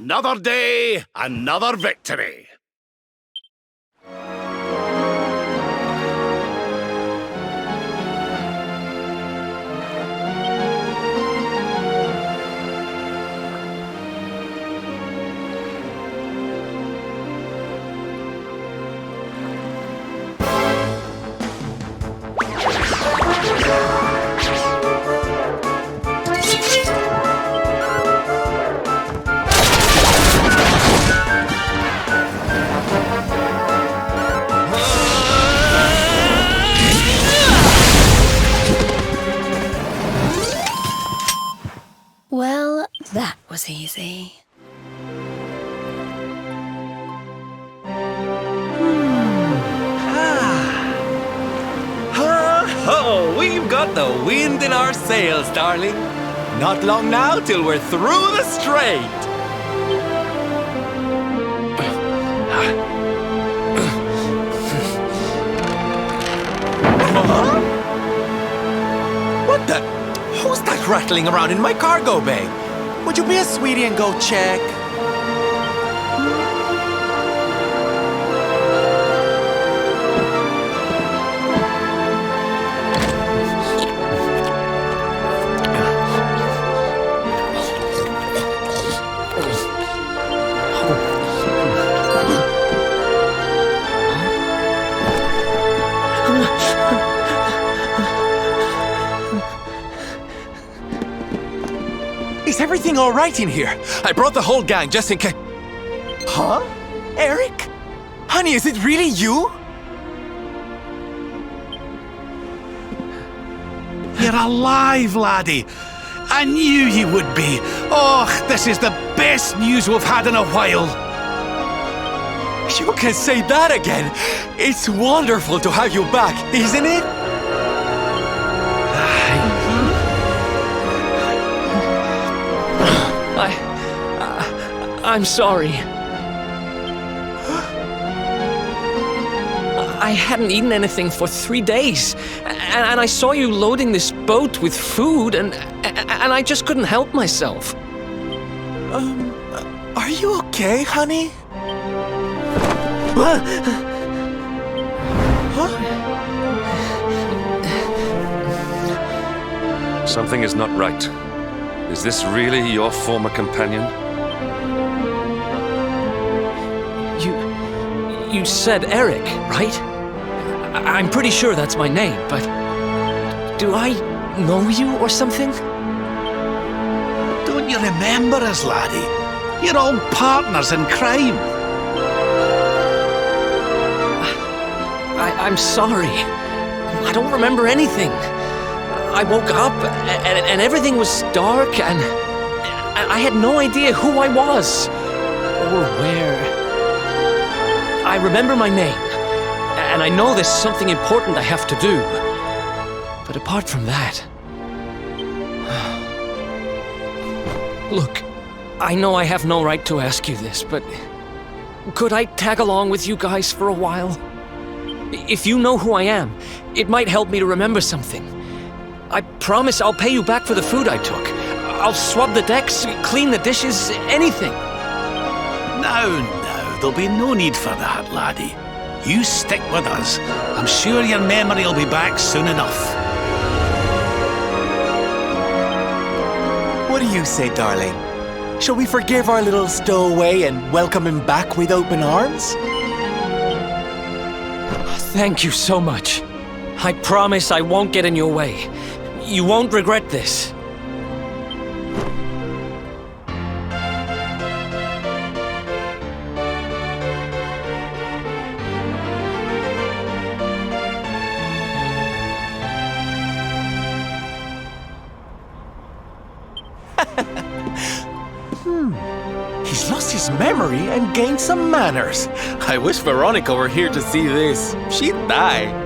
Another day, another victory. Well, that was easy. Ho! We've got the wind in our sails, darling. Not long now till we're through the strait. What the? Who's that rattling around in my cargo bay? Would you be a sweetie and go check? Is everything all right in here? I brought the whole gang just in case. Huh? Eric? Honey, is it really you? You're alive, laddie. I knew you would be. Oh, this is the best news we've had in a while. You can say that again. It's wonderful to have you back, isn't it? I'm sorry. I hadn't eaten anything for 3 days, and I saw you loading this boat with food, and I just couldn't help myself. Are you okay, honey? Something is not right. Is this really your former companion? You said Eric, right? I'm pretty sure that's my name, but do I know you or something? Don't you remember us, laddie? You're all partners in crime. I'm sorry. I don't remember anything. I woke up and everything was dark and I had no idea who I was or where. I remember my name, and I know there's something important I have to do. But apart from that... Look, I know I have no right to ask you this, but could I tag along with you guys for a while? If you know who I am, it might help me to remember something. I promise I'll pay you back for the food I took. I'll swab the decks, clean the dishes, anything. No, there'll be no need for that, laddie. You stick with us. I'm sure your memory will be back soon enough. What do you say, darling? Shall we forgive our little stowaway and welcome him back with open arms? Thank you so much. I promise I won't get in your way. You won't regret this. He's lost his memory and gained some manners. I wish Veronica were here to see this. She'd die.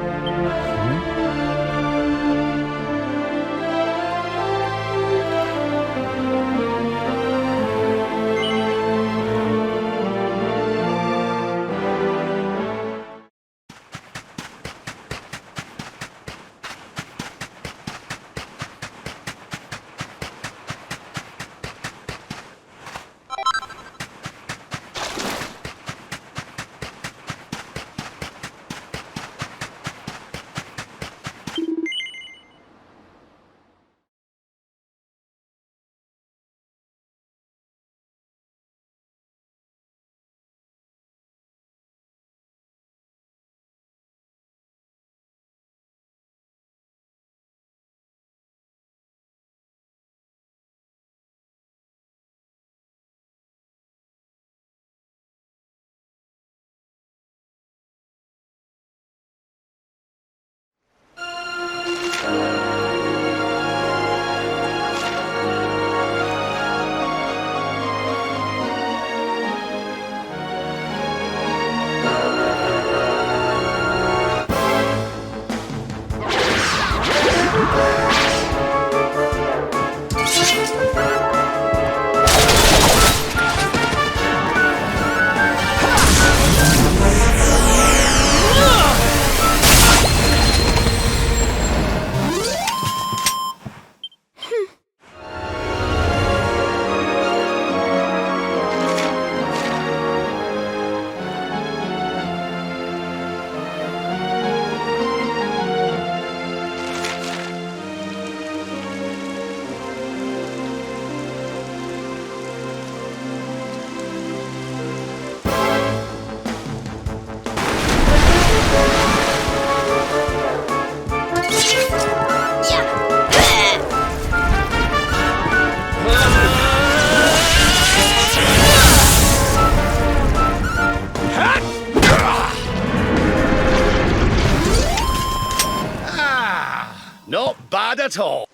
at all.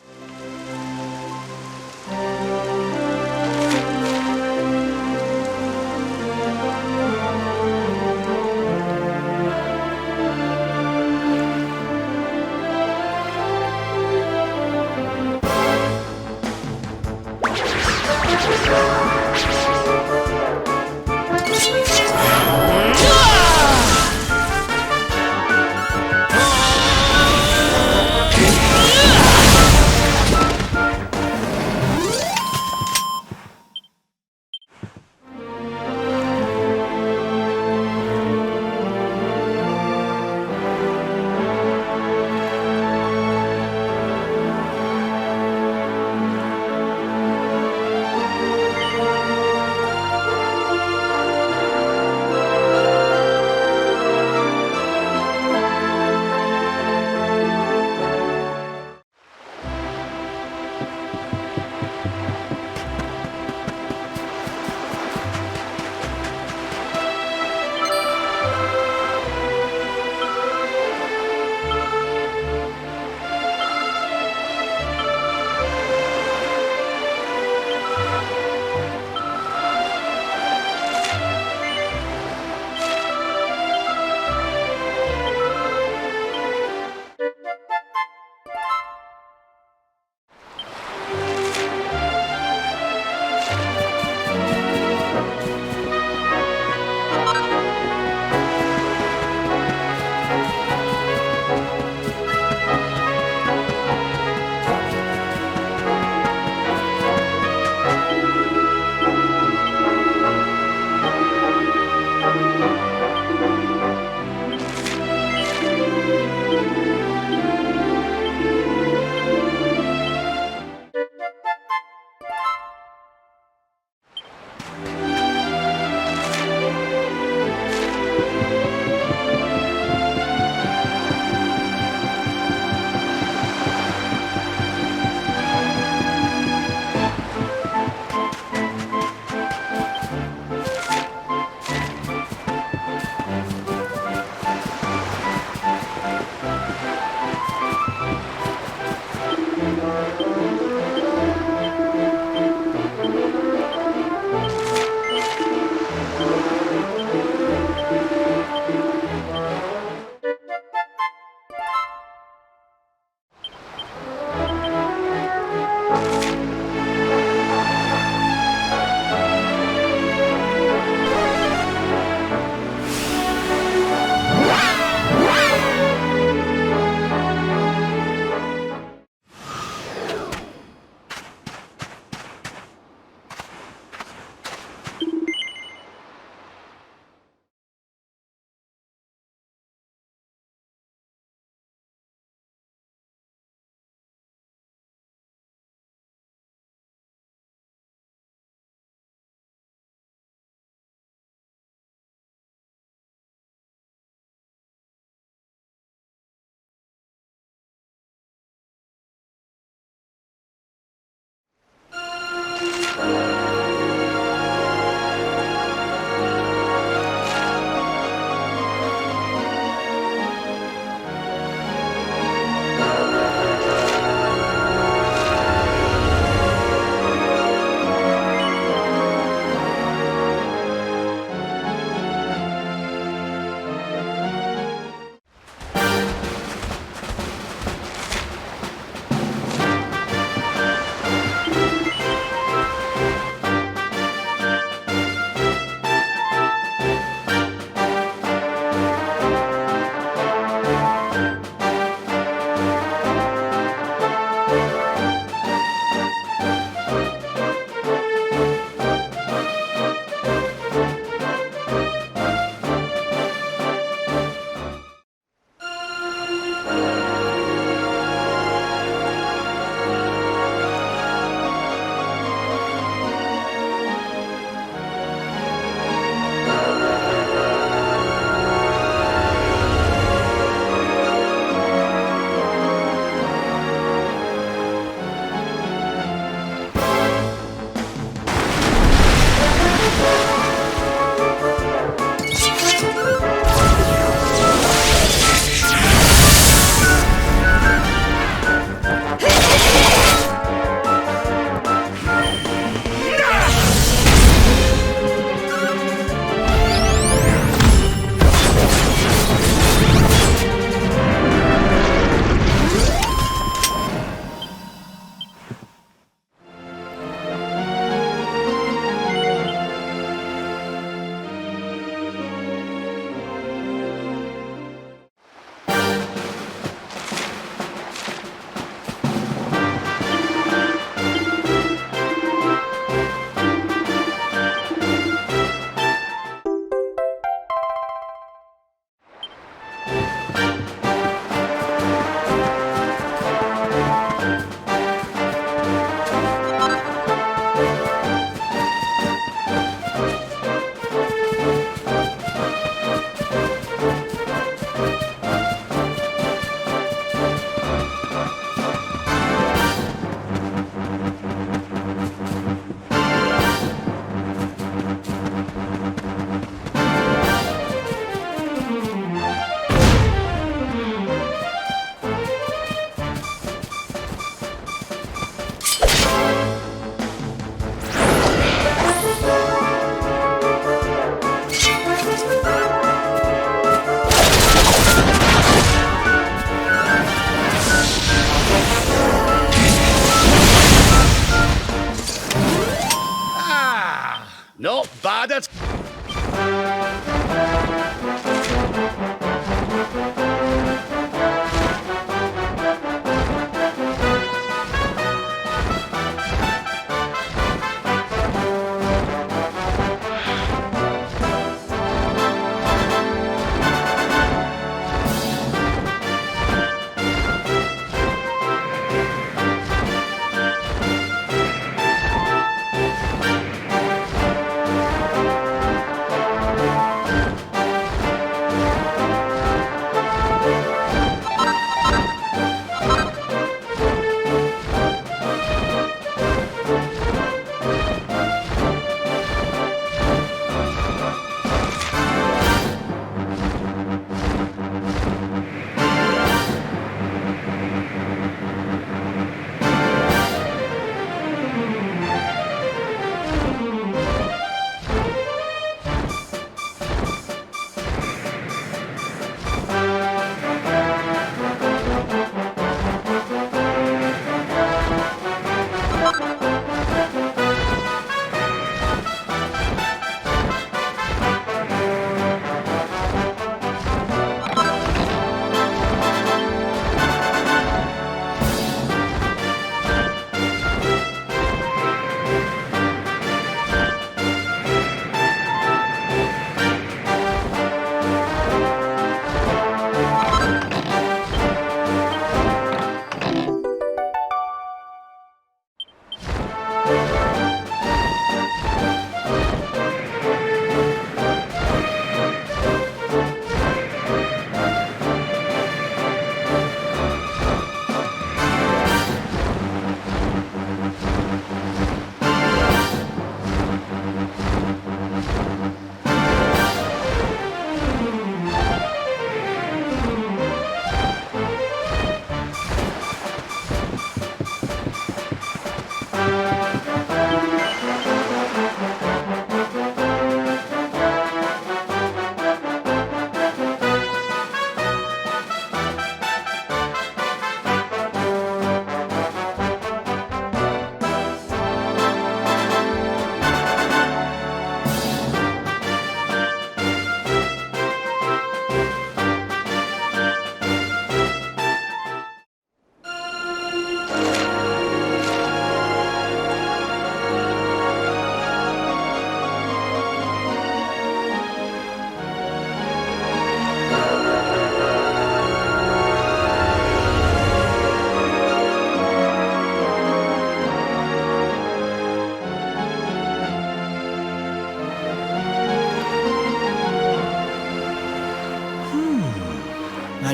lad. It's...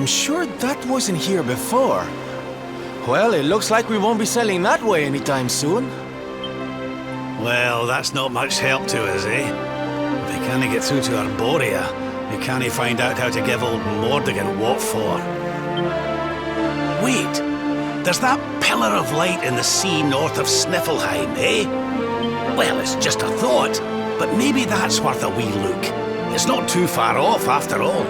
I'm sure that wasn't here before. Well, it looks like we won't be sailing that way anytime soon. Well, that's not much help to us, eh? If we can't get through to Arborea, we can't find out how to give old Mordigan what for. Wait! There's that pillar of light in the sea north of Sniffelheim, eh? Well, it's just a thought, but maybe that's worth a wee look. It's not too far off, after all.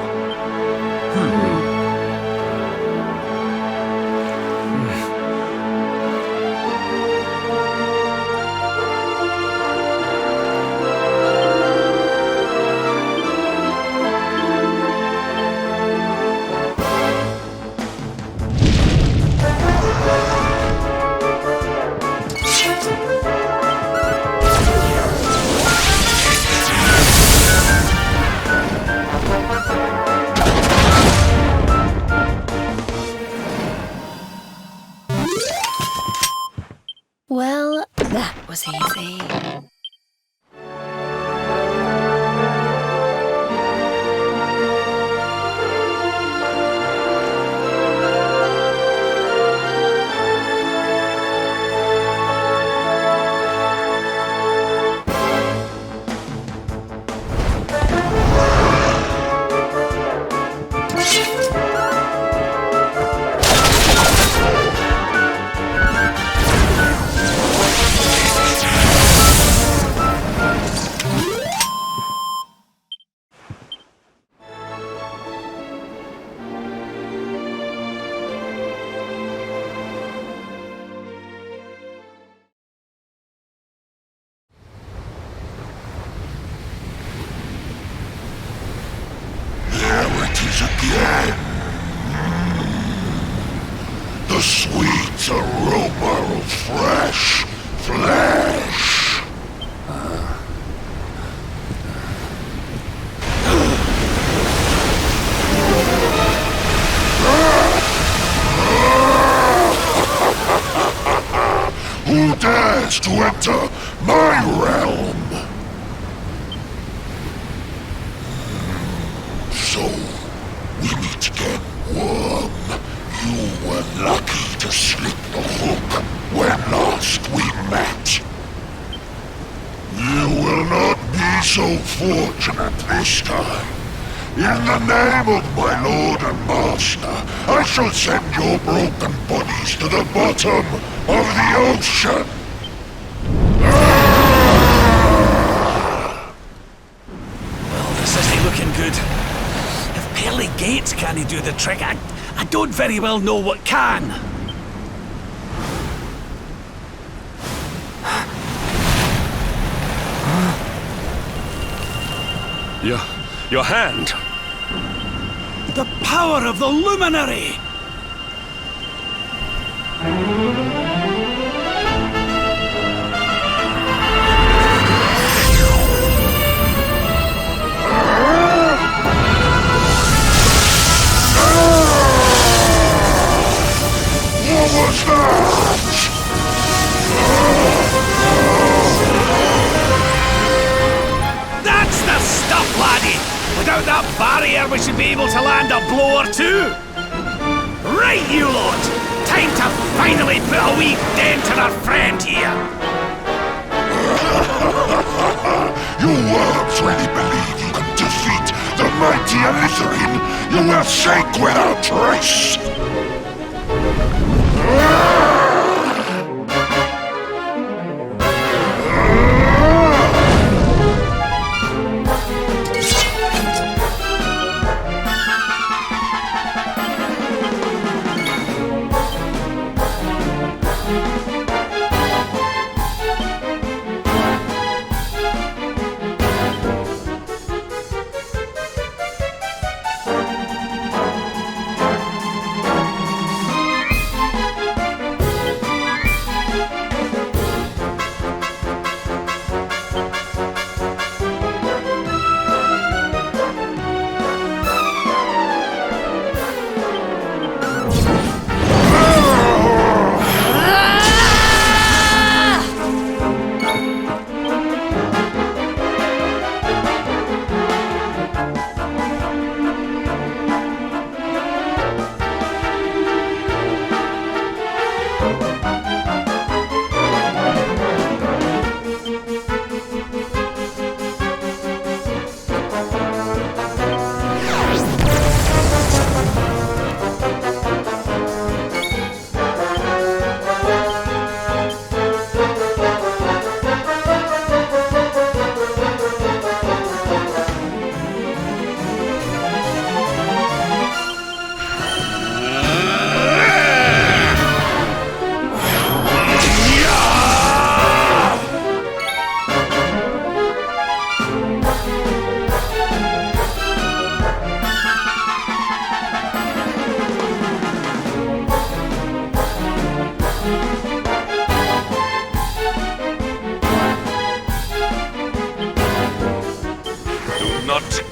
the sweet aroma of fresh flesh. Who dares to enter my realm? So, we meet again, worm. You were lucky to slip the hook when last we met. You will not be so fortunate this time. In the name of my lord and master, I shall send your broken bodies to the bottom of the ocean. Well, this isn't looking good. If pearly gates can't do the trick, I don't very well know what can. Your hand! The power of the luminary! What was that? That's the stuff, laddie! Without that barrier, we should be able to land a blow or two! Right, you lot! Time to finally put a wee dent in our friend here! You worms really believe you can defeat the mighty Elusive? You will sink without trace!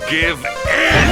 Give in!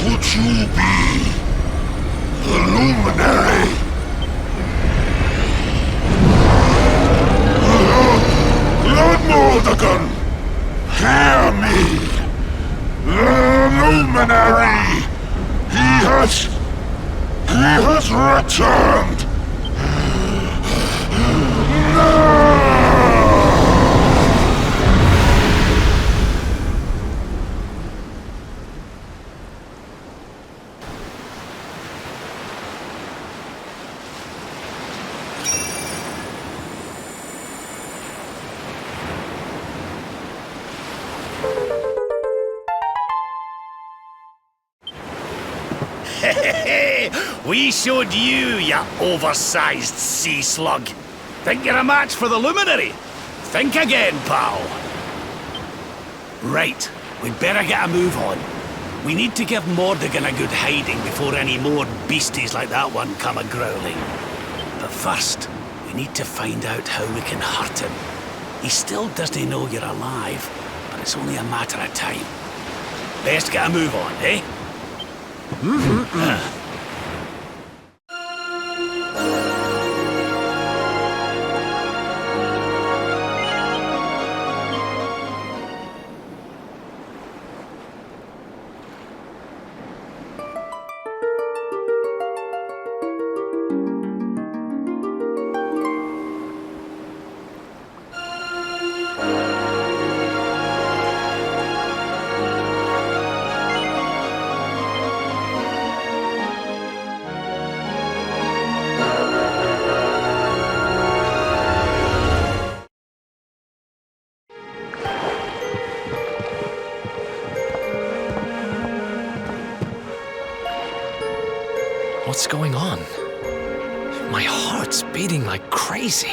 Could you be the luminary? Lord Mordegon, hear me! The luminary! He has returned! No! We showed you, ya oversized sea slug. Think you're a match for the luminary? Think again, pal. Right, we'd better get a move on. We need to give Mordegon a good hiding before any more beasties like that one come a-growling. But first, we need to find out how we can hurt him. He still doesn't know you're alive, but it's only a matter of time. Best get a move on, eh? What's going on? My heart's beating like crazy.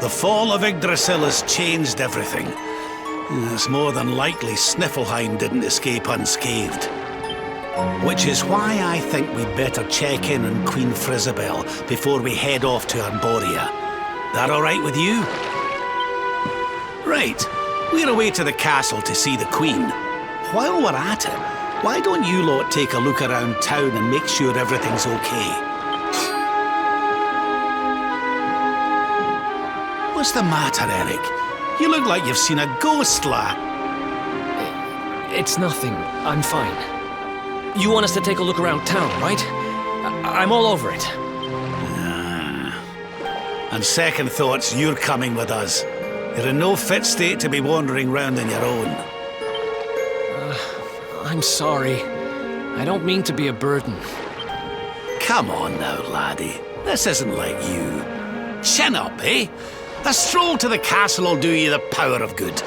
The fall of Yggdrasil has changed everything. It's more than likely Sniffleheim didn't escape unscathed. Which is why I think we'd better check in on Queen Frizabel before we head off to Arborea. That all right with you? Right. We're away to the castle to see the Queen. While we're at it, why don't you lot take a look around town and make sure everything's okay? What's the matter, Eric? You look like you've seen a ghost, lad. It's nothing. I'm fine. You want us to take a look around town, right? I'm all over it. And second thoughts, you're coming with us. You're in no fit state to be wandering round on your own. I'm sorry. I don't mean to be a burden. Come on now, laddie. This isn't like you. Chin up, eh? A stroll to the castle will do you the power of good.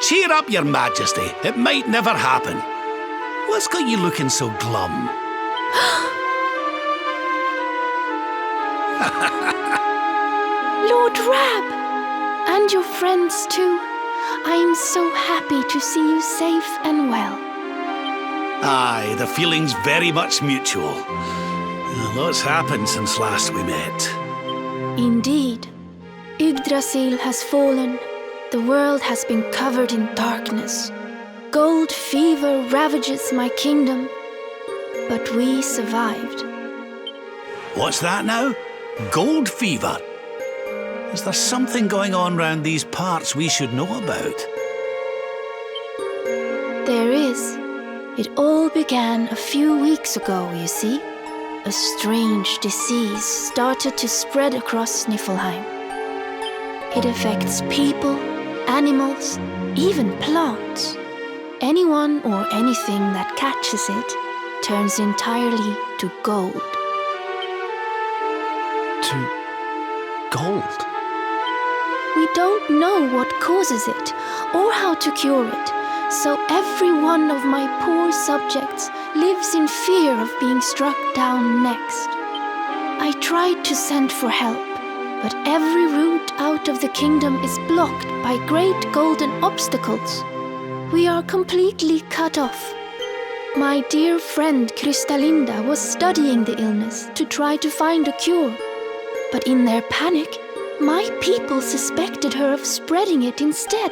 Cheer up, your majesty. It might never happen. What's got you looking so glum? Lord Rab! And your friends too. I am so happy to see you safe and well. Aye, the feeling's very much mutual. A lot's happened since last we met. Indeed. Yggdrasil has fallen. The world has been covered in darkness. Gold fever ravages my kingdom. But we survived. What's that now? Gold fever? Is there something going on round these parts we should know about? There is. It all began a few weeks ago, you see. A strange disease started to spread across Niflheim. It affects people, animals, even plants. Anyone or anything that catches it turns entirely to gold. To gold? We don't know what causes it or how to cure it, so every one of my poor subjects lives in fear of being struck down next. I tried to send for help, but every route out of the kingdom is blocked by great golden obstacles. We are completely cut off. My dear friend Krystalinda was studying the illness to try to find a cure, but in their panic, my people suspected her of spreading it instead.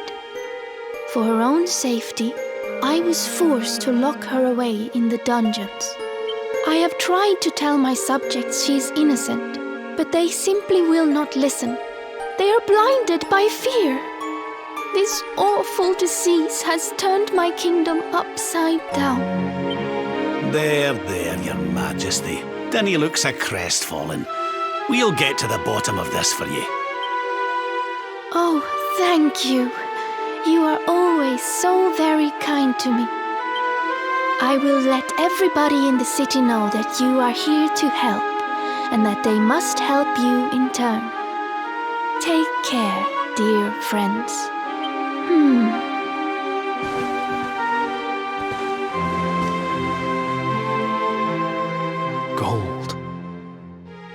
For her own safety, I was forced to lock her away in the dungeons. I have tried to tell my subjects she is innocent, but they simply will not listen. They are blinded by fear. This awful disease has turned my kingdom upside down. There, your majesty. Dinny looks a crestfallen. We'll get to the bottom of this for you. Oh, thank you. You are always so very kind to me. I will let everybody in the city know that you are here to help, and that they must help you in turn. Take care, dear friends. Gold.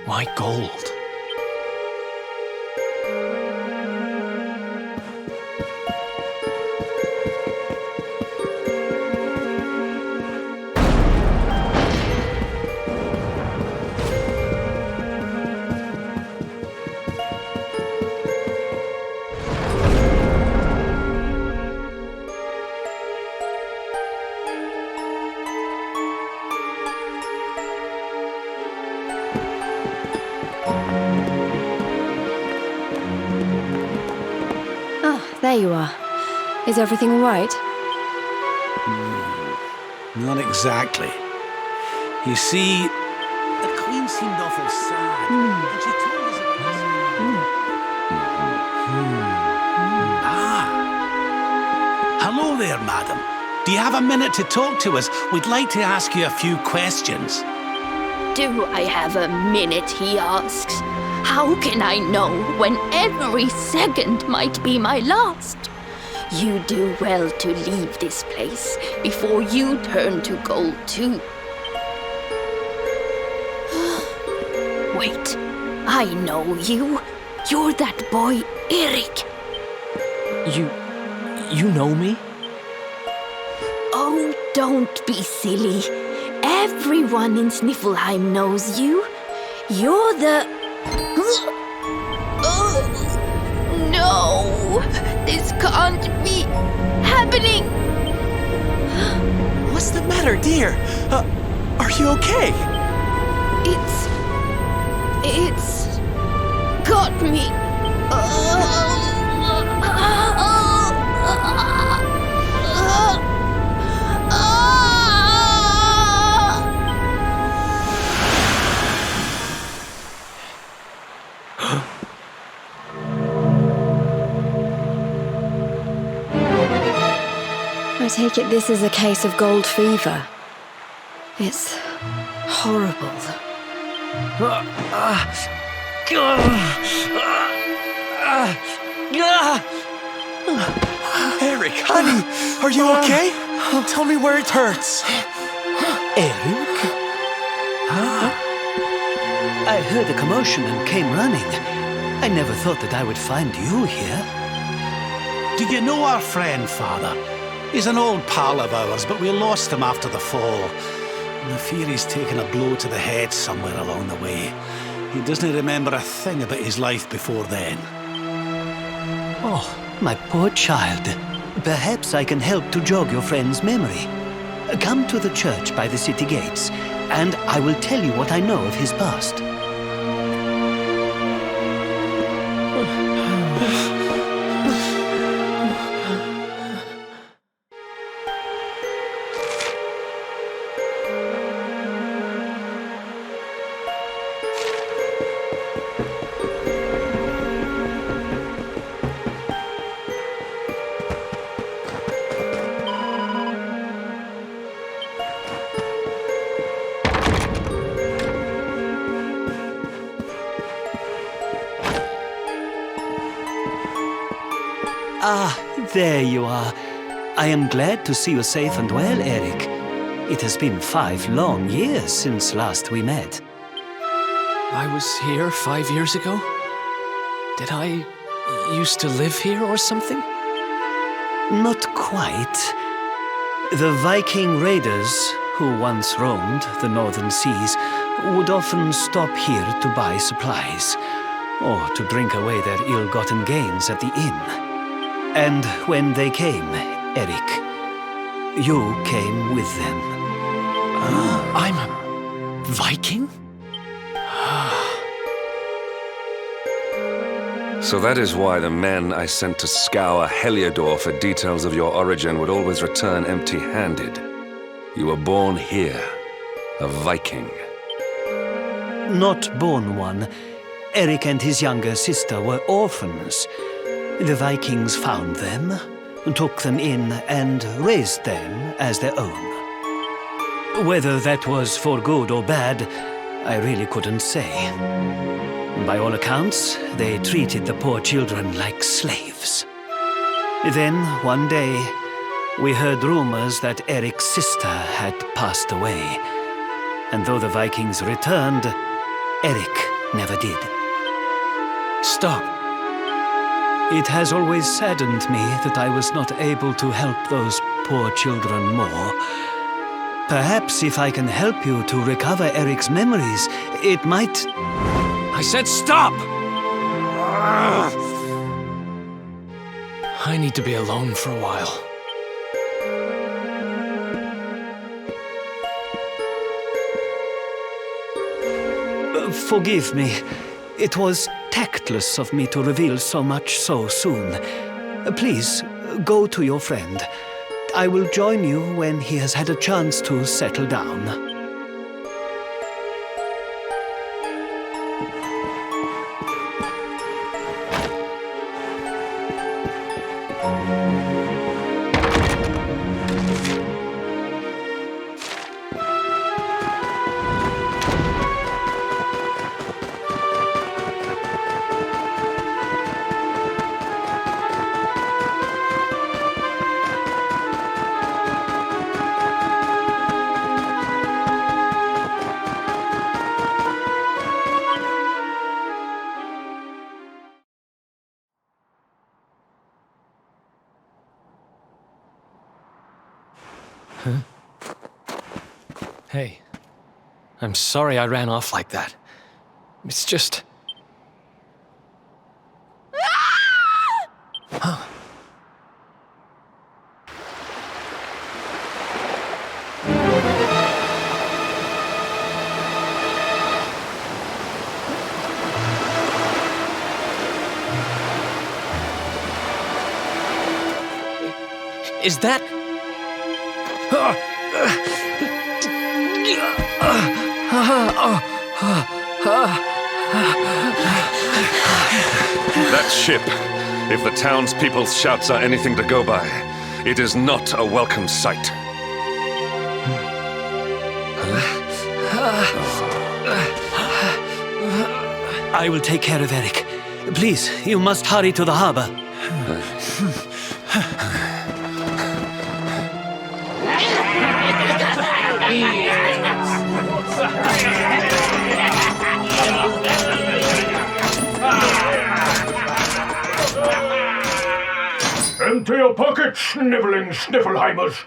Why gold? There you are. Is everything all right? Not exactly. You see, the Queen seemed awful sad, and she told us about this. Hello there, madam. Do you have a minute to talk to us? We'd like to ask you a few questions. Do I have a minute, he asks. How can I know when every second might be my last? You do well to leave this place before you turn to gold too. Wait, I know you. You're that boy, Erik. You know me? Oh, don't be silly. Everyone in Sniffelheim knows you. You're the... Oh, no! This can't be happening! What's the matter, dear? Are you okay? It's got me. I take it this is a case of gold fever. It's horrible. Eric! Eric, honey, are you okay? Tell me where it hurts. Eric? I heard a commotion and came running. I never thought that I would find you here. Do you know our friend, Father? He's an old pal of ours, but we lost him after the fall. And I fear he's taken a blow to the head somewhere along the way. He doesn't remember a thing about his life before then. Oh, my poor child. Perhaps I can help to jog your friend's memory. Come to the church by the city gates, and I will tell you what I know of his past. Ah, there you are. I am glad to see you safe and well, Eric. It has been 5 long years since last we met. I was here 5 years ago? Did I used to live here or something? Not quite. The Viking raiders, who once roamed the northern seas, would often stop here to buy supplies, or to drink away their ill-gotten gains at the inn. And when they came, Eric, you came with them. I'm a Viking? So that is why the men I sent to scour Heliodor for details of your origin would always return empty-handed. You were born here, a Viking. Not born one. Eric and his younger sister were orphans. The Vikings found them, took them in, and raised them as their own. Whether that was for good or bad, I really couldn't say. By all accounts, they treated the poor children like slaves. Then, one day, we heard rumors that Eric's sister had passed away. And though the Vikings returned, Eric never did. Stop. It has always saddened me that I was not able to help those poor children more. Perhaps if I can help you to recover Eric's memories, it might... I said stop! I need to be alone for a while. Forgive me. It was tactless of me to reveal so much so soon. Please, go to your friend. I will join you when he has had a chance to settle down. Hey, I'm sorry I ran off like that. It's just... Huh. Is that... That ship, if the townspeople's shouts are anything to go by, it is not a welcome sight. I will take care of Eric. Please, you must hurry to the harbor. into your pockets, sniveling Sniffelheimers.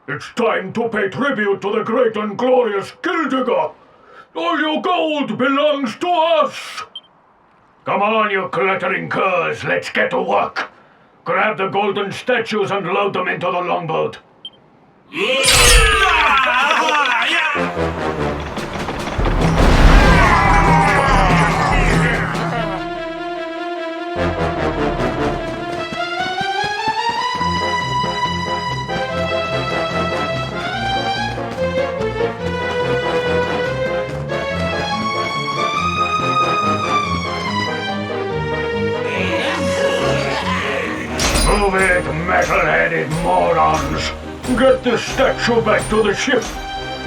It's time to pay tribute to the great and glorious Gildigger. All your gold belongs to us. Come on, you glittering curs, let's get to work. Grab the golden statues and load them into the longboat. Move it, metal-headed morons! Get the statue back to the ship!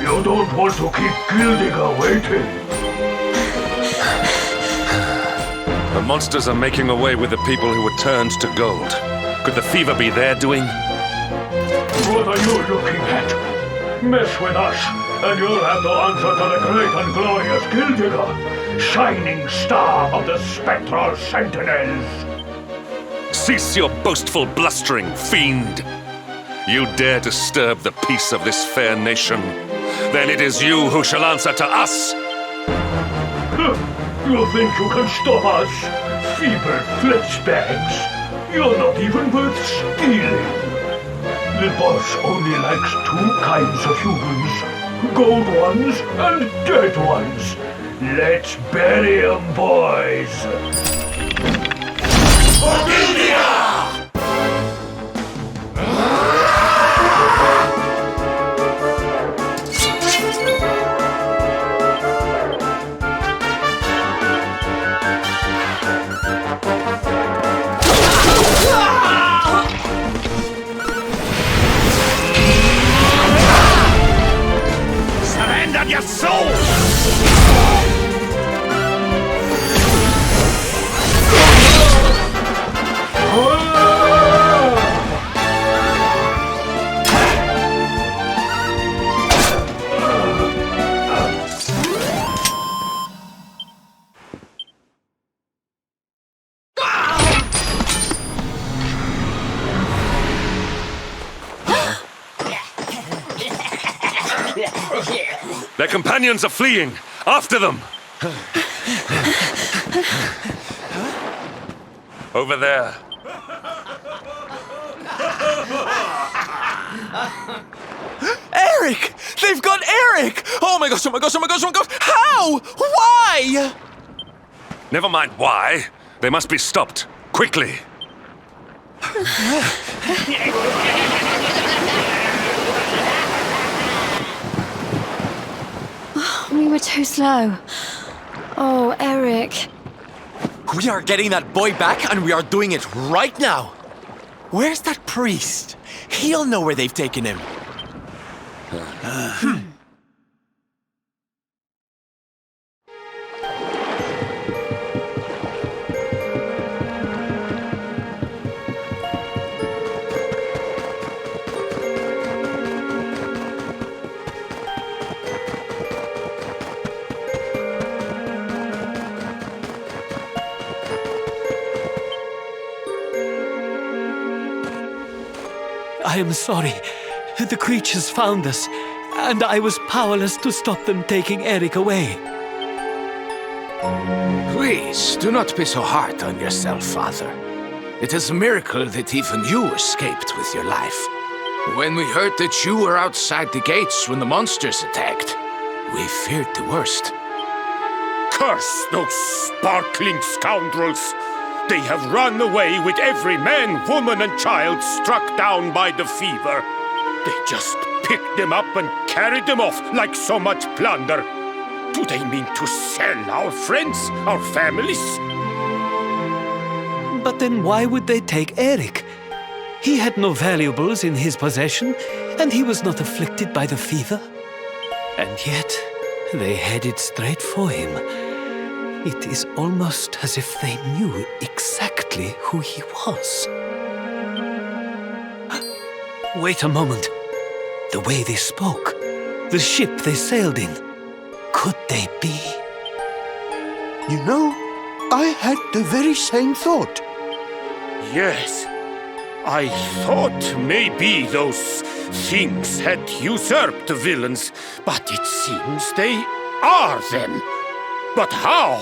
You don't want to keep Gildigger waiting! The monsters are making away with the people who were turned to gold. Could the fever be their doing? What are you looking at? Mess with us, and you'll have to answer to the great and glorious Gildigger, shining star of the spectral sentinels! Cease your boastful blustering, fiend! You dare disturb the peace of this fair nation, then it is you who shall answer to us! You think you can stop us? Feeble fleshbags! You're not even worth stealing! The boss only likes two kinds of humans, gold ones and dead ones. Let's bury 'em, boys! Surrender your soul! Their companions are fleeing! After them! Over there. Eric! They've got Eric! Oh my gosh, oh my gosh, oh my gosh, oh my gosh! How? Why? Never mind why. They must be stopped. Quickly. We were too slow. Oh, Eric. We are getting that boy back, and we are doing it right now. Where's that priest? He'll know where they've taken him. I am sorry. The creatures found us, and I was powerless to stop them taking Eric away. Please, do not be so hard on yourself, Father. It is a miracle that even you escaped with your life. When we heard that you were outside the gates when the monsters attacked, we feared the worst. Curse those sparkling scoundrels! They have run away with every man, woman, and child struck down by the fever. They just picked them up and carried them off like so much plunder. Do they mean to sell our friends, our families? But then why would they take Eric? He had no valuables in his possession, and he was not afflicted by the fever. And yet, they headed straight for him. It is almost as if they knew exactly who he was. Wait a moment. The way they spoke, the ship they sailed in, could they be? You know, I had the very same thought. Yes. I thought maybe those things had usurped the villains, but it seems they are them. But how?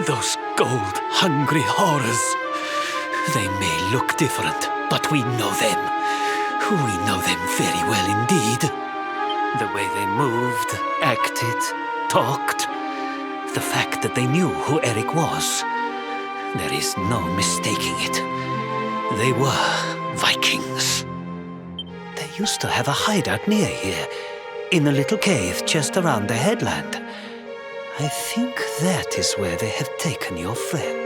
Those gold-hungry horrors. They may look different, but we know them. We know them very well indeed. The way they moved, acted, talked. The fact that they knew who Eric was. There is no mistaking it. They were Vikings. They used to have a hideout near here, in a little cave just around the headland. I think that is where they have taken your friend.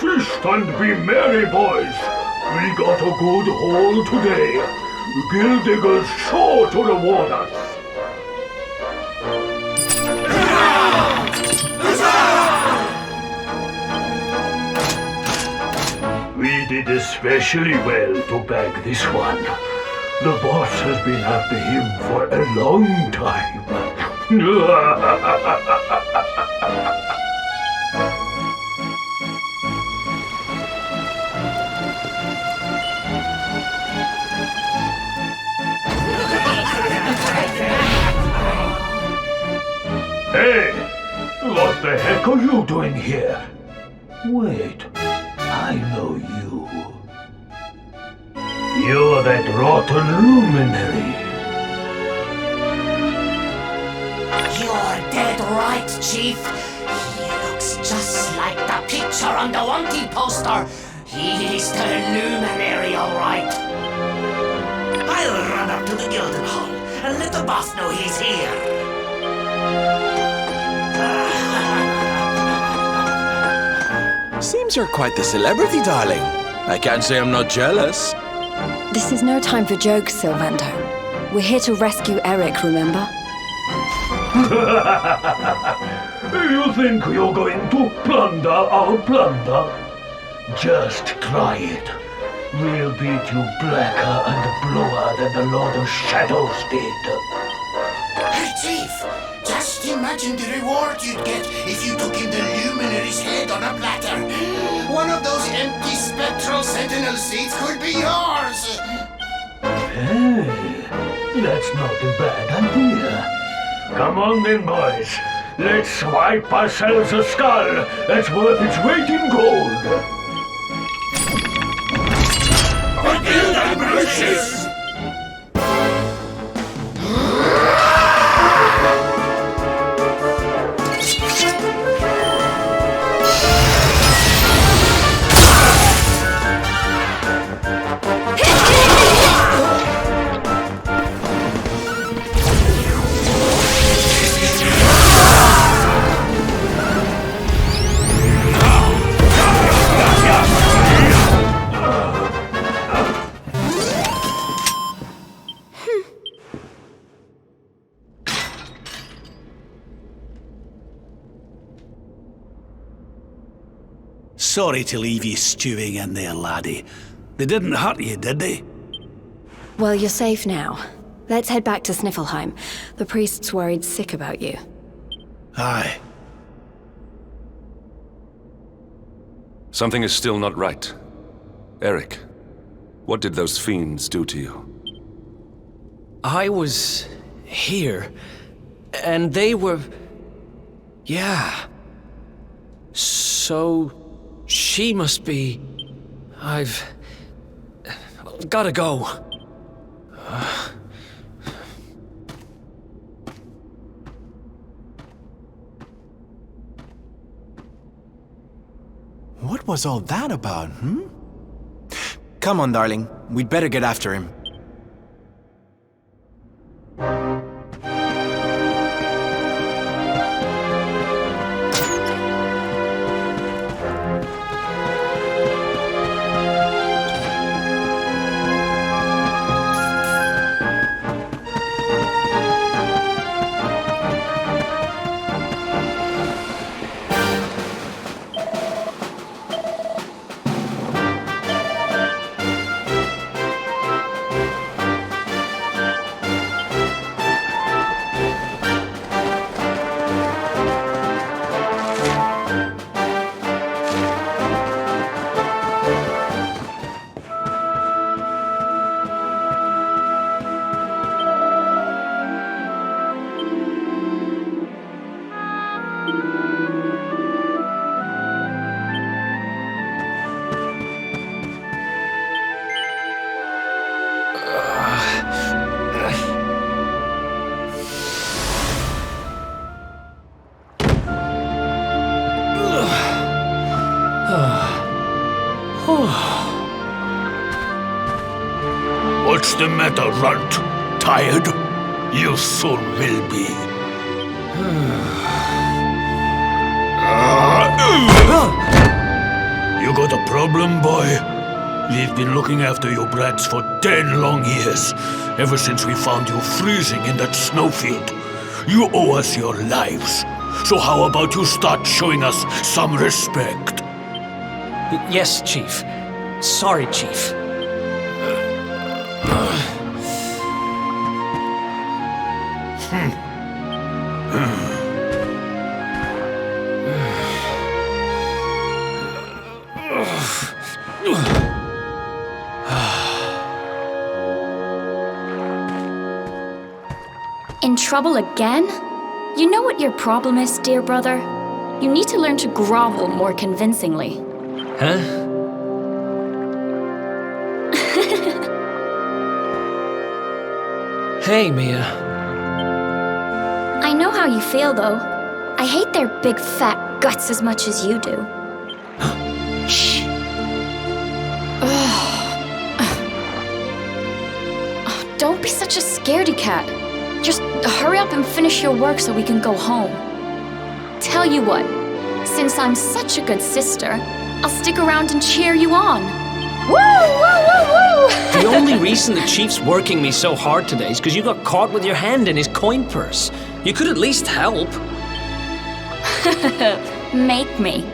Feast and be merry, boys. We got a good haul today. Gill diggers sure to reward us. We did especially well to bag this one. The boss has been after him for a long time. Hey! What the heck are you doing here? Wait, I know you. You're that rotten luminary. You're dead right, Chief. He looks just like the picture on the wanted poster. He's the luminary, all right. I'll run up to the Gilden Hall and let the boss know he's here. Seems you're quite the celebrity, darling. I can't say I'm not jealous. This is no time for jokes, Sylvando. We're here to rescue Eric, remember? You think you're going to plunder our plunder? Just try it. We'll beat you blacker and bluer than the Lord of Shadows did. Hey, Chief! Just imagine the reward you'd get if you took in the luminary's head on a platter. One of those empty spectral sentinel seats could be yours! Hey, that's not a bad idea. Come on then, boys. Let's swipe ourselves a skull that's worth its weight in gold. Forgive them, riches! Sorry to leave you stewing in there, laddie. They didn't hurt you, did they? Well, you're safe now. Let's head back to Sniffelheim. The priest's worried sick about you. Aye. Something is still not right. Eric, what did those fiends do to you? I was here, and they were... Yeah. So, she must be... I've... gotta go. What was all that about, Come on, darling. We'd better get after him. What's the matter, runt? Tired? You soon will be. You got a problem, boy? We've been looking after you brats for 10 long years, ever since we found you freezing in that snowfield. You owe us your lives. So how about you start showing us some respect? Yes, Chief. Sorry, Chief. In trouble again? You know what your problem is, dear brother? You need to learn to grovel more convincingly. Huh? Hey, Mia. I know how you feel, though. I hate their big fat guts as much as you do. Shh. Don't be such a scaredy cat. Just hurry up and finish your work so we can go home. Tell you what, since I'm such a good sister, I'll stick around and cheer you on. Woo! Woo! Woo! Woo! The only reason the Chief's working me so hard today is because you got caught with your hand in his coin purse. You could at least help. Make me.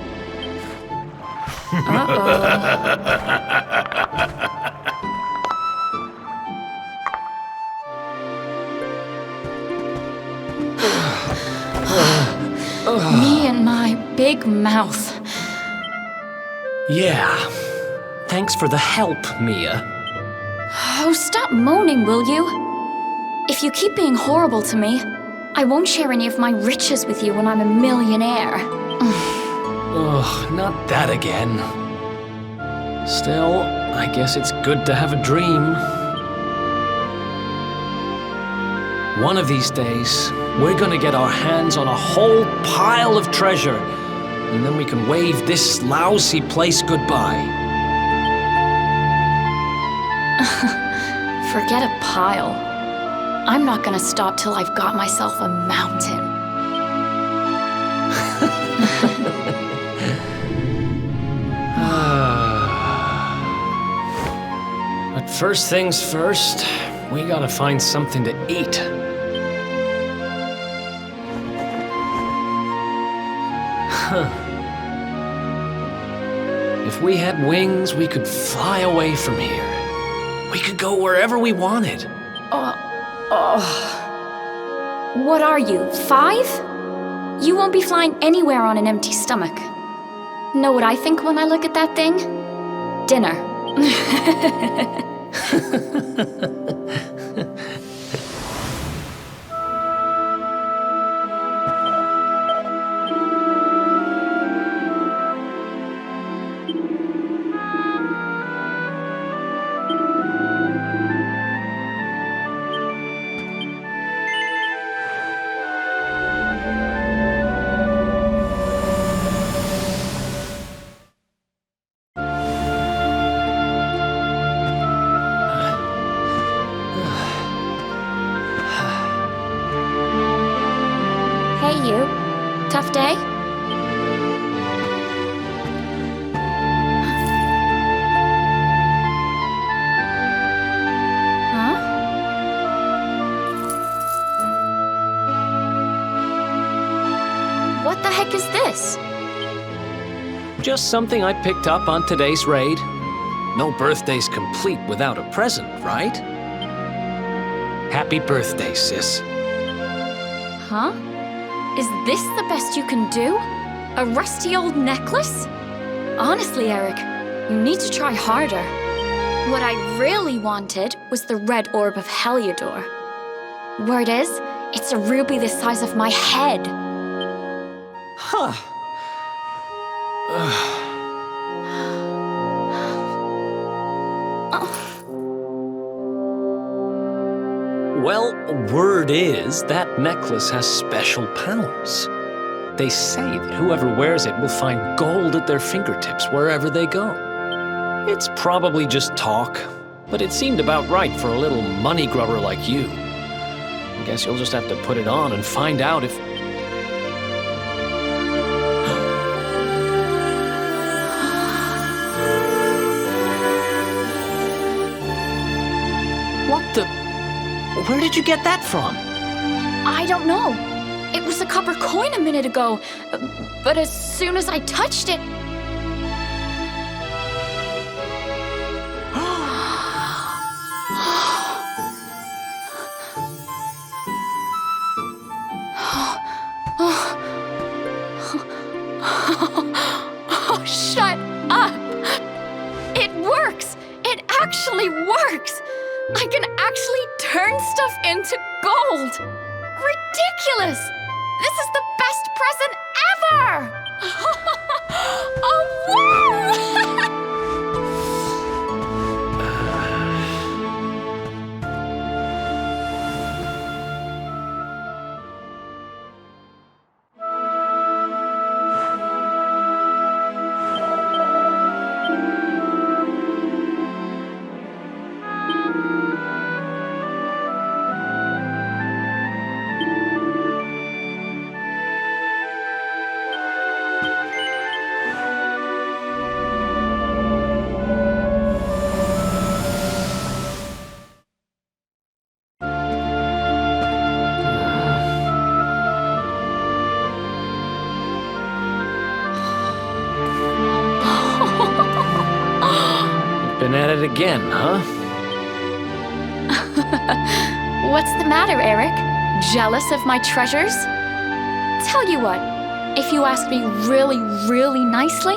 Me and my big mouth. Yeah. Thanks for the help, Mia. Oh, stop moaning, will you? If you keep being horrible to me, I won't share any of my riches with you when I'm a millionaire. Ugh, not that again. Still, I guess it's good to have a dream. One of these days, we're gonna get our hands on a whole pile of treasure, and then we can wave this lousy place goodbye. Forget a pile. I'm not gonna stop till I've got myself a mountain. But first things first, we gotta find something to eat. If we had wings, we could fly away from here. We could go wherever we wanted. What are you, 5? You won't be flying anywhere on an empty stomach. Know what I think when I look at that thing? Dinner. Hey you, tough day? Huh? What the heck is this? Just something I picked up on today's raid. No birthday's complete without a present, right? Happy birthday, sis. Huh? Is this the best you can do? A rusty old necklace? Honestly, Eric, you need to try harder. What I really wanted was the red orb of Heliodor. Word is, it's a ruby the size of my head. Huh. Well, word is that necklace has special powers. They say that whoever wears it will find gold at their fingertips wherever they go. It's probably just talk, but it seemed about right for a little money grubber like you. I guess you'll just have to put it on and find out if... What the... Where did you get that from? I don't know. It was a copper coin a minute ago, but as soon as I touched it... Oh, shut up! It works! It actually works! I can actually turn stuff into gold! Ridiculous! This is the best present ever! Oh, wow! Been at it again, huh? What's the matter, Eric? Jealous of my treasures? Tell you what, if you ask me really, really nicely,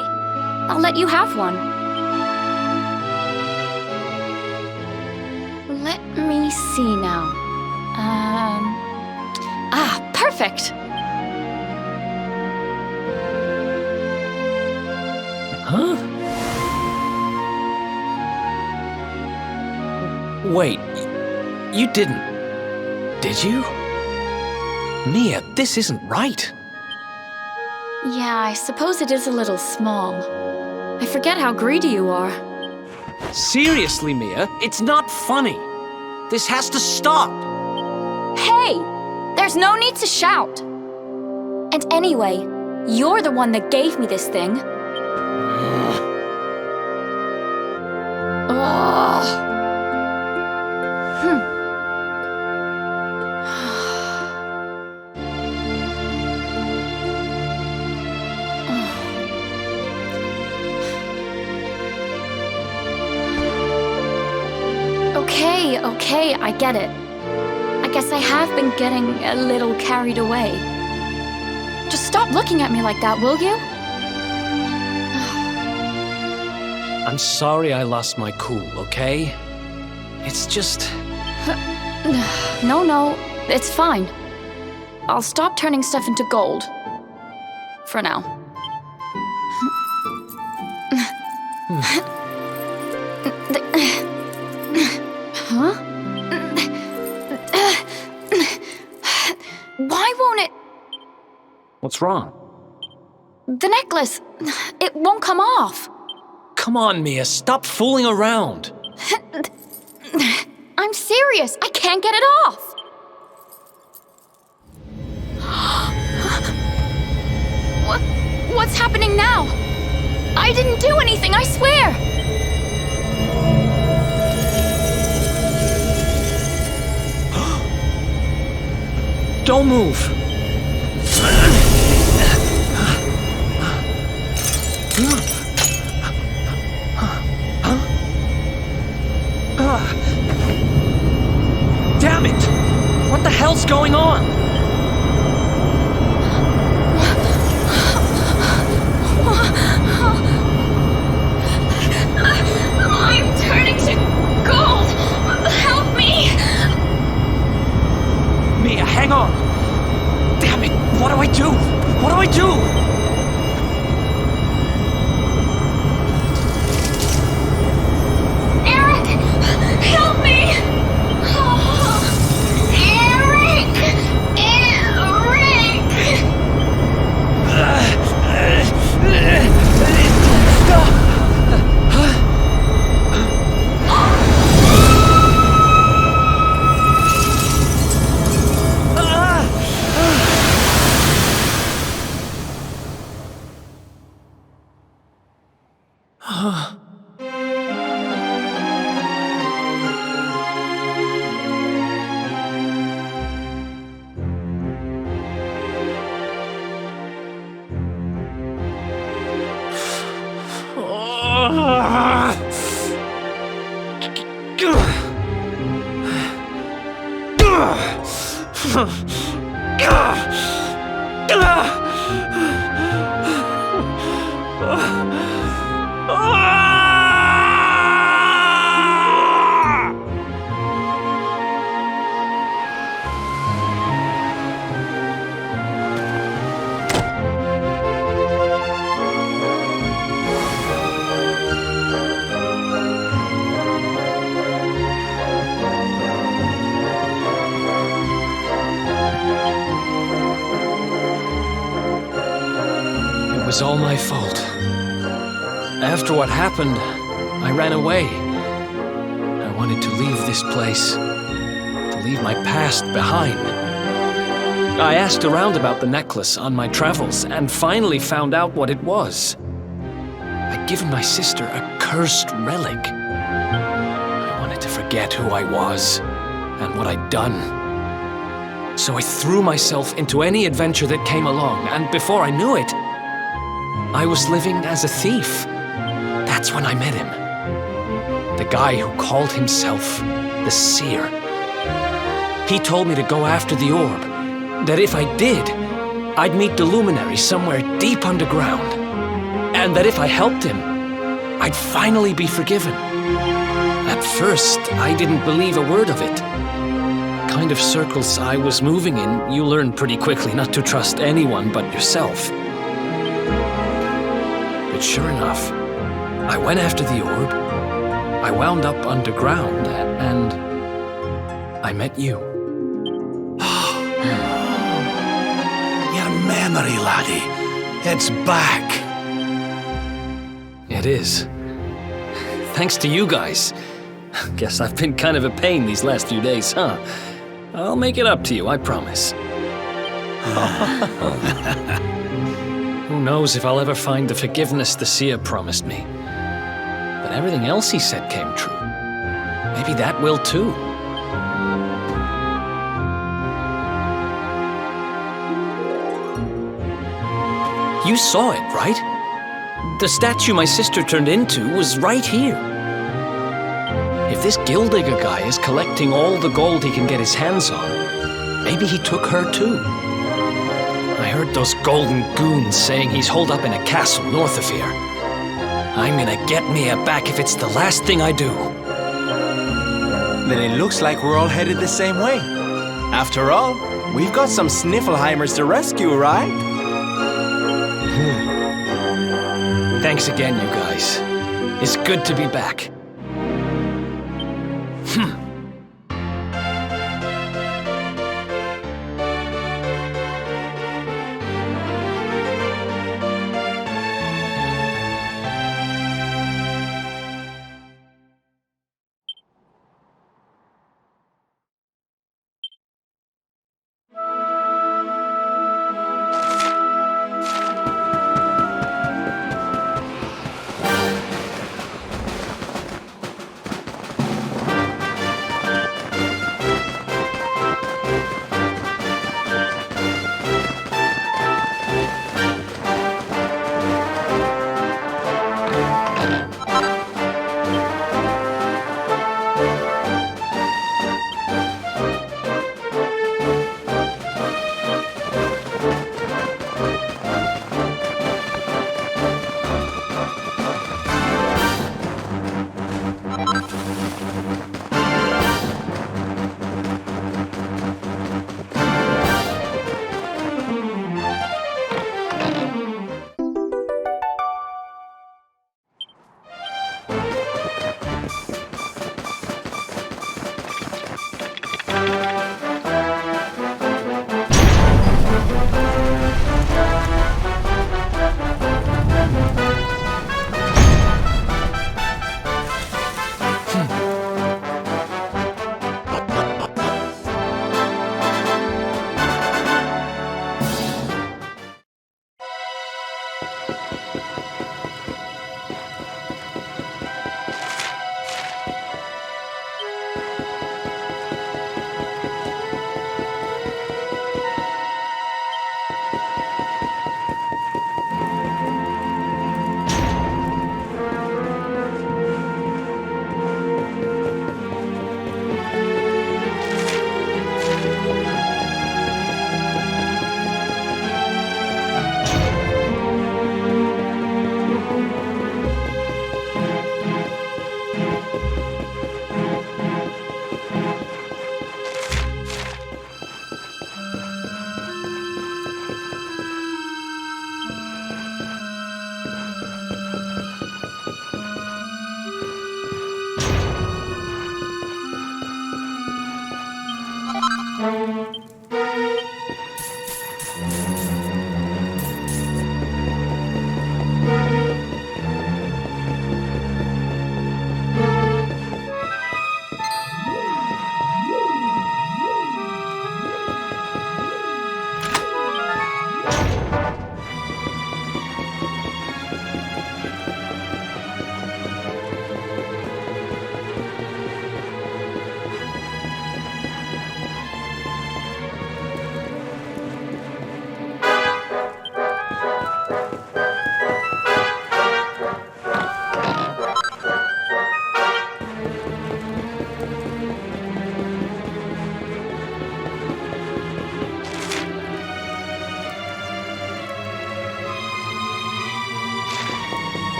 I'll let you have one. Let me see now. perfect. Huh? Wait, you didn't, did you? Mia, this isn't right. Yeah, I suppose it is a little small. I forget how greedy you are. Seriously, Mia, it's not funny. This has to stop. Hey! There's no need to shout. And anyway, you're the one that gave me this thing. Ugh. Okay, I get it. I guess I have been getting a little carried away. Just stop looking at me like that, will you? I'm sorry I lost my cool, okay? It's just... No, it's fine. I'll stop turning stuff into gold. For now. Huh? Why won't it... What's wrong? The necklace, it won't come off. Come on, Mia, stop fooling around. I'm serious, I can't get it off. What's happening now? I didn't do anything, I swear. Don't move. Damn it! What the hell's going on? I'm turning to gold. Help me! Mia, hang on! Damn it! What do I do? What do I do? Eric! Help me! Oh, Eric! It was all my fault. After what happened, I ran away. I wanted to leave this place, to leave my past behind. I asked around about the necklace on my travels and finally found out what it was. I'd given my sister a cursed relic. I wanted to forget who I was and what I'd done. So I threw myself into any adventure that came along, and before I knew it, I was living as a thief. That's when I met him. The guy who called himself the Seer. He told me to go after the orb, that if I did, I'd meet the luminary somewhere deep underground, and that if I helped him, I'd finally be forgiven. At first, I didn't believe a word of it. kind of circles I was moving in, you learn pretty quickly not to trust anyone but yourself. But sure enough, I went after the orb, I wound up underground, and I met you. Your memory, laddie. It's back. It is. Thanks to you guys. Guess I've been kind of a pain these last few days, huh? I'll make it up to you, I promise. Who knows if I'll ever find the forgiveness the seer promised me. But everything else he said came true. Maybe that will too. You saw it, right? The statue my sister turned into was right here. If this Gildigger guy is collecting all the gold he can get his hands on, maybe he took her too. I heard those golden goons saying he's holed up in a castle north of here. I'm gonna get Mia back if it's the last thing I do. Then it looks like we're all headed the same way. After all, we've got some Sniffelheimers to rescue, right? Thanks again, you guys. It's good to be back.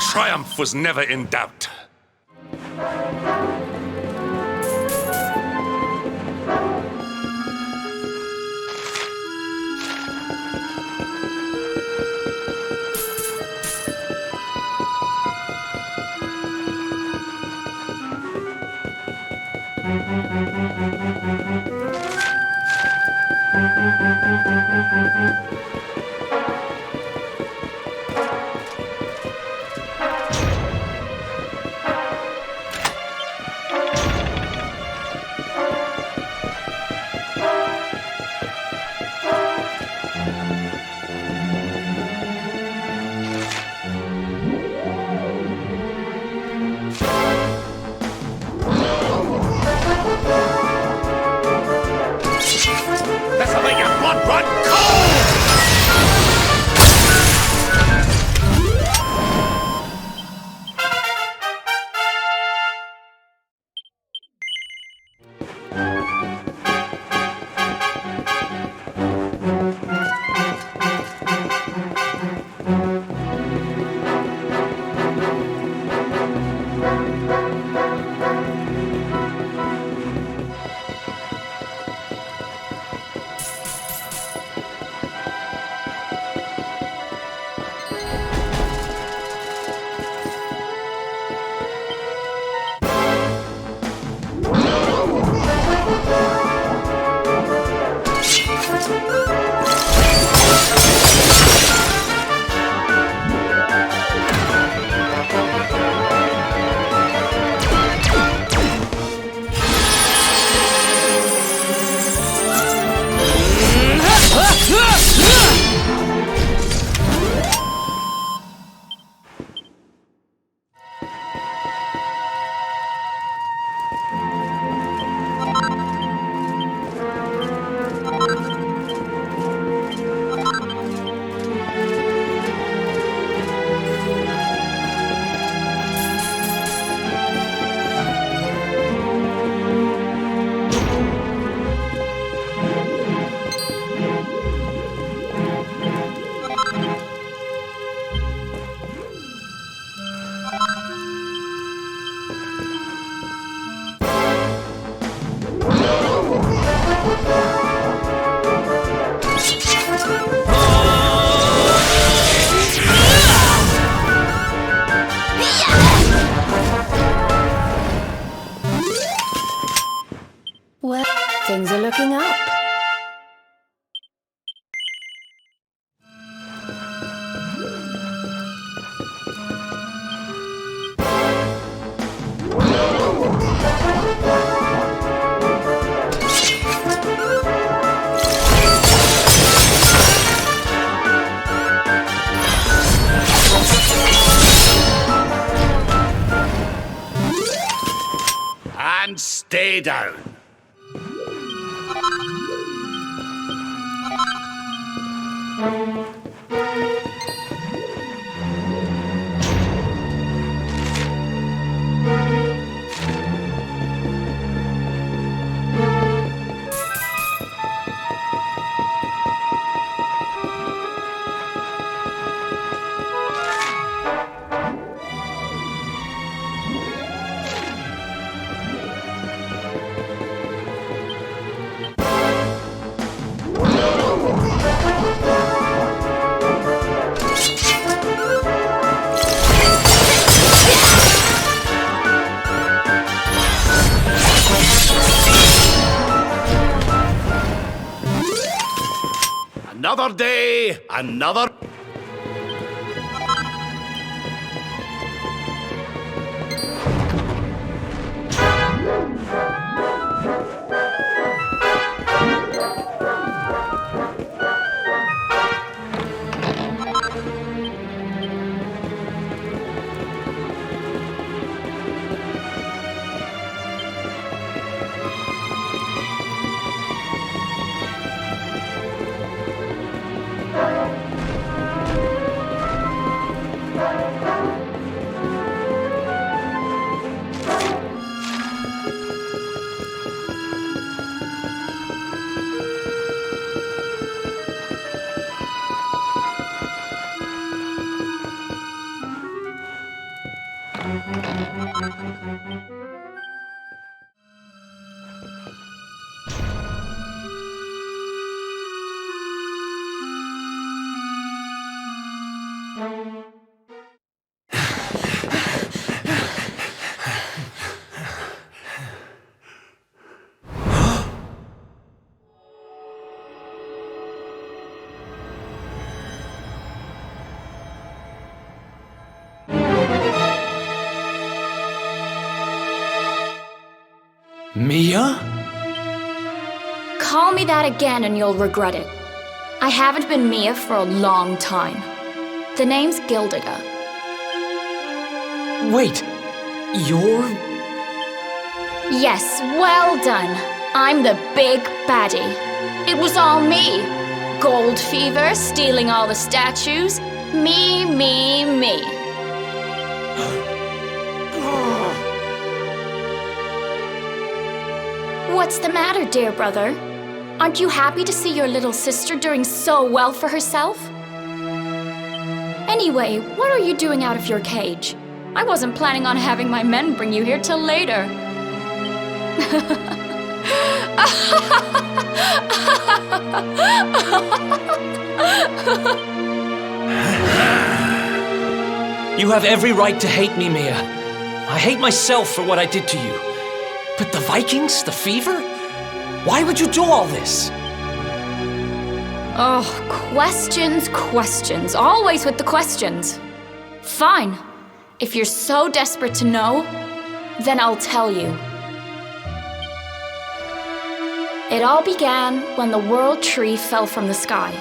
triumph was never in doubt. This'll make your blood run cold! Well, things are looking up. And stay down. Another day, another... Mia? Call me that again and you'll regret it. I haven't been Mia for a long time. The name's Gildiga. Wait, you're... Yes, well done. I'm the big baddie. It was all me. Gold fever, stealing all the statues. Me. What's the matter, dear brother? Aren't you happy to see your little sister doing so well for herself? Anyway, what are you doing out of your cage? I wasn't planning on having my men bring you here till later. You have every right to hate me, Mia. I hate myself for what I did to you. But the Vikings, the fever? Why would you do all this? Oh, questions. Always with the questions. Fine. If you're so desperate to know, then I'll tell you. It all began when the World Tree fell from the sky,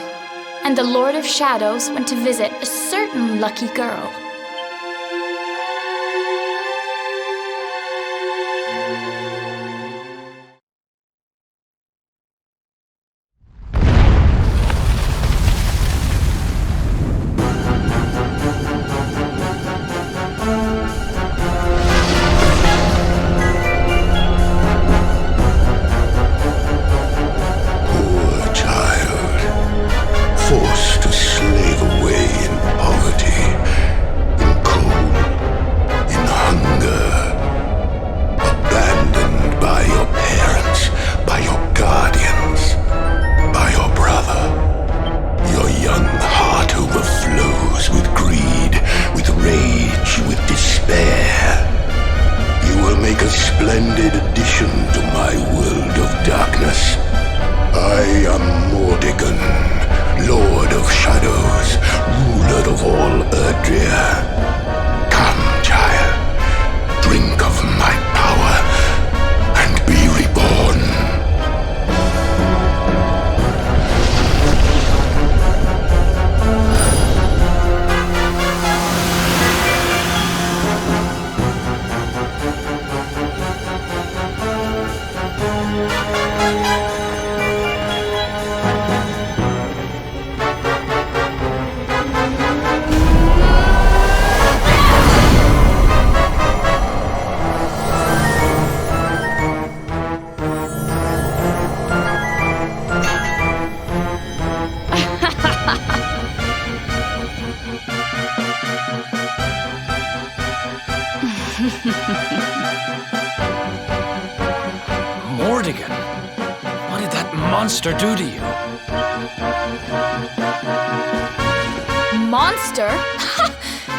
and the Lord of Shadows went to visit a certain lucky girl. Mordigan, what did that monster do to you? Monster?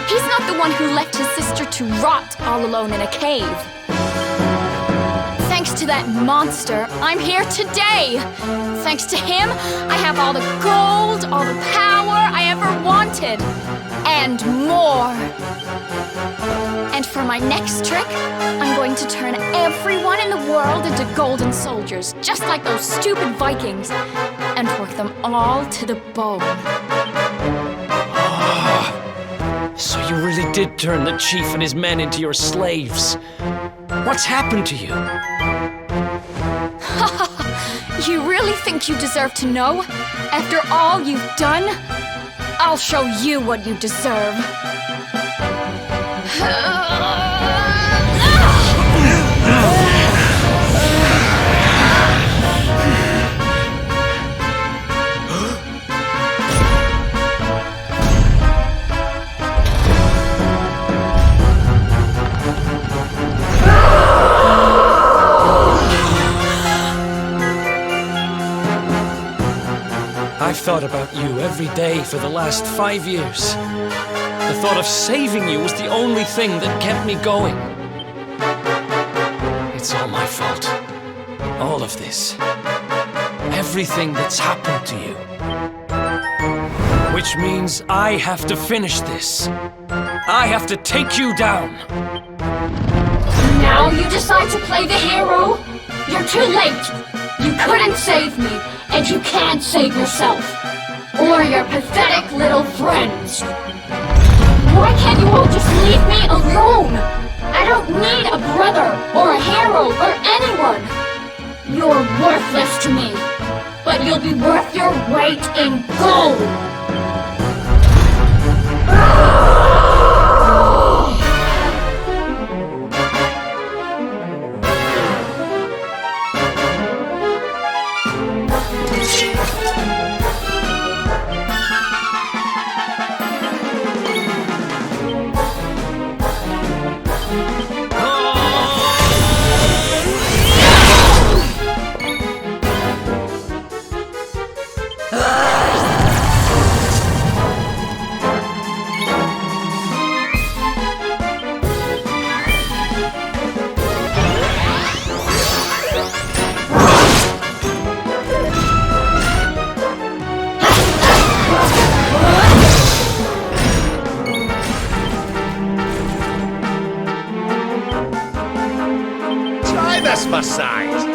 He's not the one who left his sister to rot all alone in a cave. Thanks to that monster, I'm here today. Thanks to him, I have all the gold, all the power I ever wanted, and more. And for my next trick, I'm going to turn everyone in the world into golden soldiers, just like those stupid Vikings, and work them all to the bone. So you really did turn the chief and his men into your slaves. What's happened to you? You really think you deserve to know? After all you've done? I'll show you what you deserve. I've thought about you every day for the last 5 years. The thought of saving you was the only thing that kept me going. It's all my fault. All of this. Everything that's happened to you. Which means I have to finish this. I have to take you down. Now you decide to play the hero? You're too late! You couldn't save me, and you can't save yourself. Or your pathetic little friends. Why can't you all just leave me alone? I don't need a brother, or a hero, or anyone. You're worthless to me, but you'll be worth your weight in gold. My size.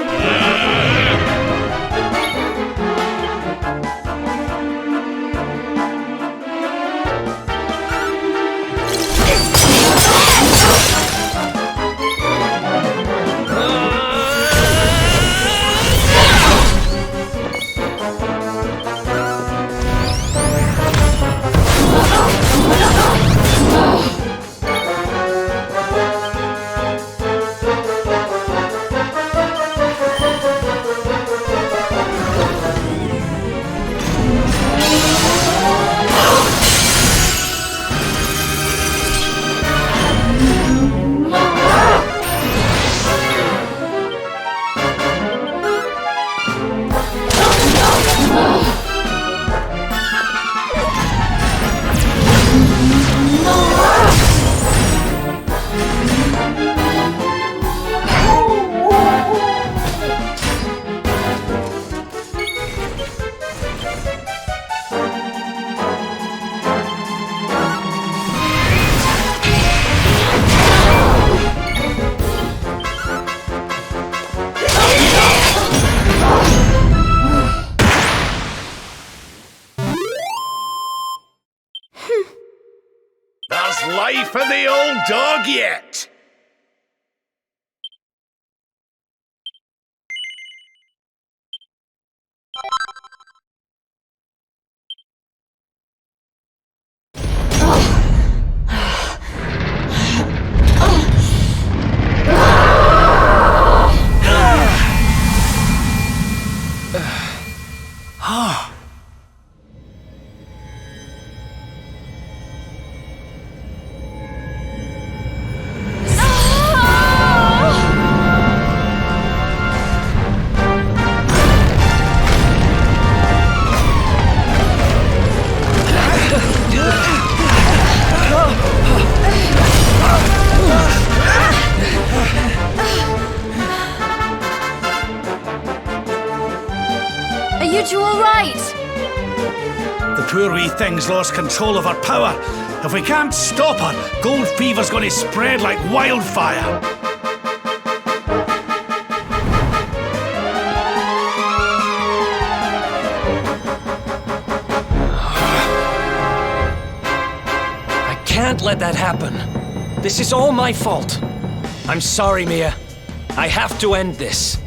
Life for the old dog yet. Poor wee thing's lost control of her power. If we can't stop her, gold fever's going to spread like wildfire. I can't let that happen. This is all my fault. I'm sorry, Mia. I have to end this.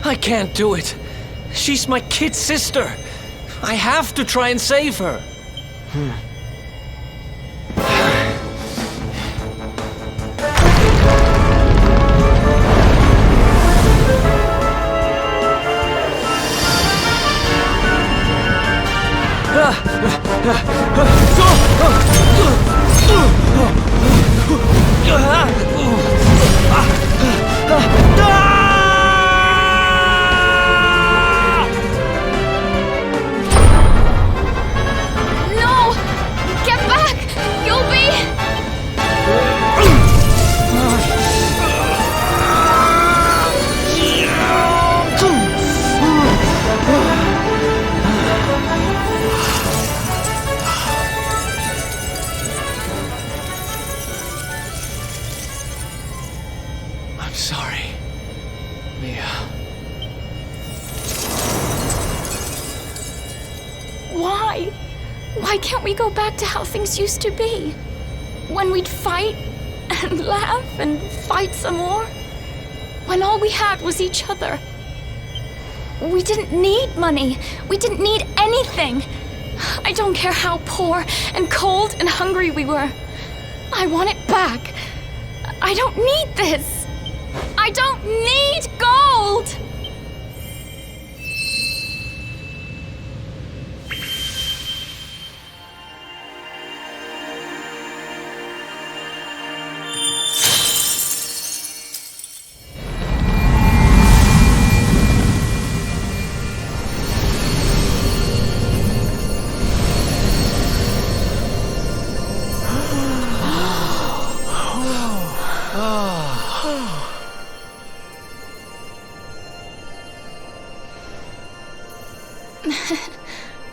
I can't do it. She's my kid sister. I have to try and save her. No! Get back! You'll be... I'm sorry, Mia. Why? Why can't we go back to how things used to be? When we'd fight and laugh and fight some more? When all we had was each other? We didn't need money. We didn't need anything. I don't care how poor and cold and hungry we were. I want it back. I don't need this. I don't need gold!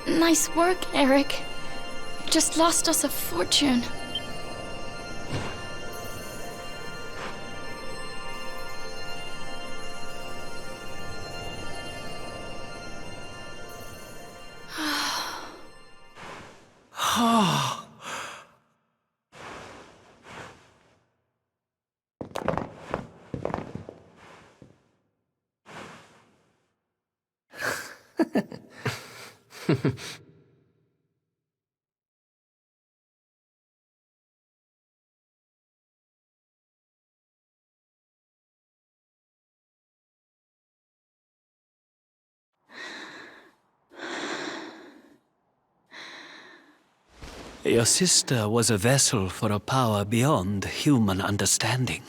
Nice work, Eric. You just lost us a fortune. Your sister was a vessel for a power beyond human understanding.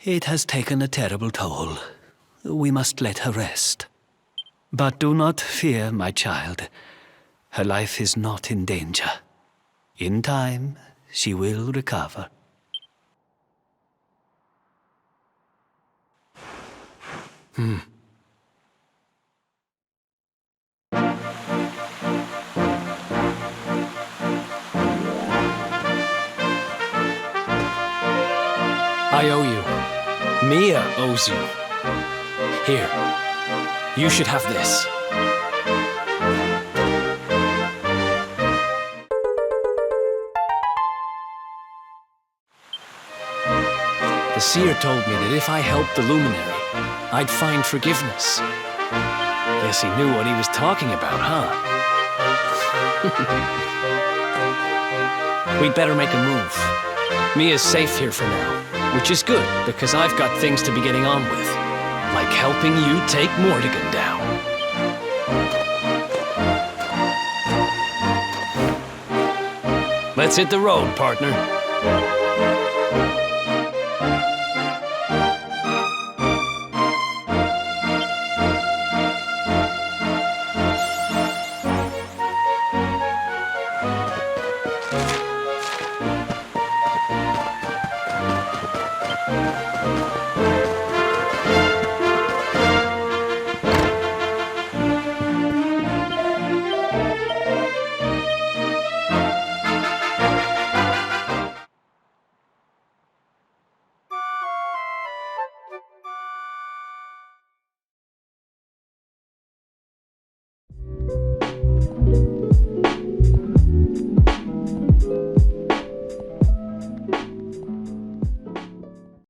It has taken a terrible toll. We must let her rest. But do not fear, my child. Her life is not in danger. In time, she will recover. I owe you. Mia owes you. Here. You should have this. The seer told me that if I helped the luminary, I'd find forgiveness. Guess he knew what he was talking about, huh? We'd better make a move. Mia's safe here for now, which is good, because I've got things to be getting on with, like helping you take Mortigan down. Let's hit the road, partner.